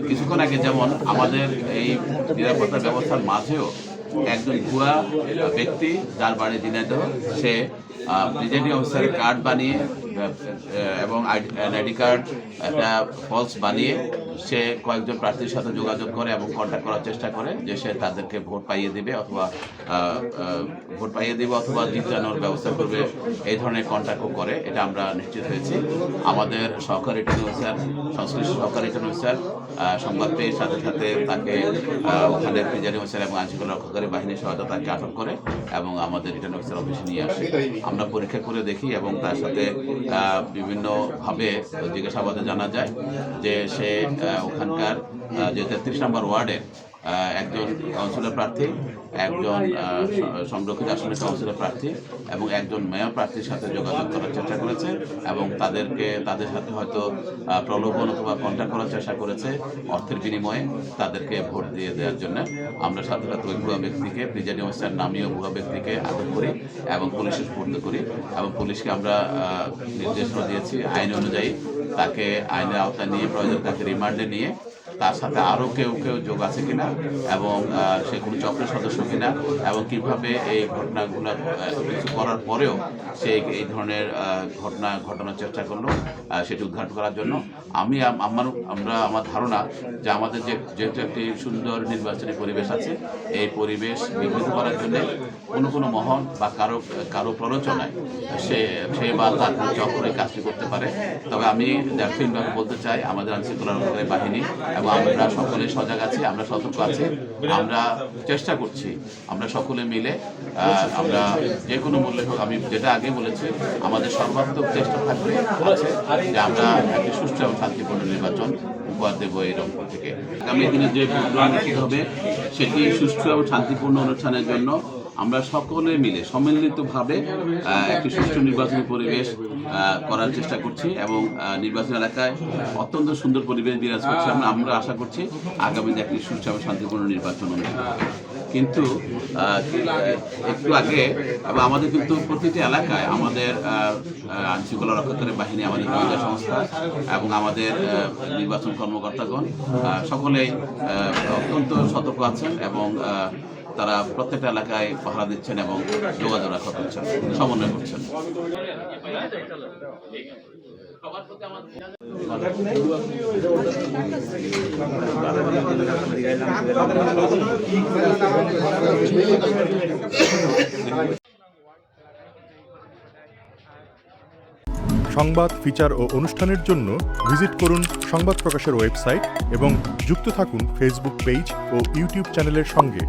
কিছুক্ষণ আগে যেমন আমাদের এই নিরাপত্তা ব্যবস্থার মাঝেও একজন ভুয়া ব্যক্তি যার বাড়ি ঝিনাইদহ, সে প্রিজাইডিং অফিসারের কার্ড বানিয়ে এবং আইডি কার্ড একটা ফলস বানিয়ে সে কয়েকজন প্রার্থীর সাথে যোগাযোগ করে এবং কন্ট্যাক্ট করার চেষ্টা করে যে সে তাদেরকে ভোট পাইয়ে দিবে অথবা জিতানোর ব্যবস্থা করবে। এই ধরনের কন্ট্যাক্টও করে, এটা আমরা নিশ্চিত হয়েছি। আমাদের সহকারী রিটার্নিং অফিসার, সংশ্লিষ্ট সহকারী রিটার্নিং অফিসার সংবাদ পেয়ে সাথে সাথে তাকে ওখানে প্রিজাইডিং অফিসার এবং আইনশৃঙ্খলা রক্ষাকারী বাহিনীর সহায়তা তাকে আটক করে এবং আমাদের রিটার্নিং অফিসার অফিসে নিয়ে আসে। আমরা পরীক্ষা করে দেখি এবং তার সাথে বিভিন্নভাবে জিজ্ঞাসাবাদে জানা যায় যে সে ওখানকার যে 33 নম্বর ওয়ার্ডের একজন কাউন্সিলর প্রার্থী, একজন সংরক্ষিত আসনের কাউন্সিলর প্রার্থী এবং একজন মেয়র প্রার্থীর সাথে যোগাযোগ করার চেষ্টা করেছে এবং তাদের সাথে হয়তো প্রলোভন অথবা কন্ট্যাক্ট করার চেষ্টা করেছে অর্থের বিনিময়ে তাদেরকে ভোট দিয়ে দেওয়ার জন্য। আমরা সাথে সাথে ওই ভুয়া ব্যক্তিকে, প্রিজাইডিং অফিসার নামীয় ভুয়া ব্যক্তিকে আটক করি এবং পুলিশে সুপর্দ করি এবং পুলিশকে আমরা নির্দেশনা দিয়েছি আইন অনুযায়ী তাকে আইনের আওতায় নিয়ে প্রয়োজন তাকে রিমান্ডে নিয়ে তার সাথে আরও কেউ যোগ আছে কিনা এবং সে কোনো চক্রের সদস্য কিনা এবং কিভাবে এই ঘটনাগুলো কিছু করার পরেও সে এই ধরনের ঘটনা ঘটানোর চেষ্টা করলো সেটি উদ্ঘাটন করার জন্য। আমার ধারণা যে আমাদের যেহেতু একটি সুন্দর নির্বাচনী পরিবেশ আছে, এই পরিবেশ বিঘ্নিত করার জন্য কোনো মহল বা কারো প্ররোচনায় সে বা তার চক্রে কাজটি করতে পারে। তবে আমি দায়িত্বহীনভাবে বলতে চাই, আমাদের আইনশৃঙ্খলা রক্ষাকারী বাহিনী এবং আমরা সকলে সজাগ আছি, আমরা সতর্ক আছি, আমরা চেষ্টা করছি, আমরা সকলে মিলে আমরা যে কোনো মূল্যে হোক, আমি যেটা আগে বলেছি, আমাদের সর্বাত্মক চেষ্টা থাকবে আছে যে আমরা একটি সুষ্ঠু এবং শান্তিপূর্ণ নির্বাচন উপহার দেব এই রংপুর থেকে। আগামী দিনে যে প্রোগ্রাম হবে সেটি সুষ্ঠু এবং শান্তিপূর্ণ অনুষ্ঠানের জন্য আমরা সকলে মিলে সম্মিলিতভাবে একটি সুষ্ঠু নির্বাচনী পরিবেশ করার চেষ্টা করছি এবং নির্বাচন এলাকায় অত্যন্ত সুন্দর পরিবেশ বিরাজ করছে। আমরা আশা করছি আগামীতে একটি সুষ্ঠু এবং শান্তিপূর্ণ নির্বাচন অনুষ্ঠিত হবে। কিন্তু একটু আগে আমাদের কিন্তু প্রতিটি এলাকায় আমাদের আইনশৃঙ্খলা রক্ষাকারী বাহিনী, আমাদের গোয়েন্দা সংস্থা এবং আমাদের নির্বাচন কর্মকর্তাগণ সকলেই অত্যন্ত সতর্ক আছেন এবং তারা প্রত্যেকটা এলাকায় পাহারা দিচ্ছেন এবং যোগাযোগ রক্ষা করছেন, সমন্বয় করছেন। সংবাদ, ফিচার ও অনুষ্ঠানের জন্য ভিজিট করুন সংবাদ প্রকাশের ওয়েবসাইট এবং যুক্ত থাকুন ফেসবুক পেজ ও ইউটিউব চ্যানেলের সঙ্গে।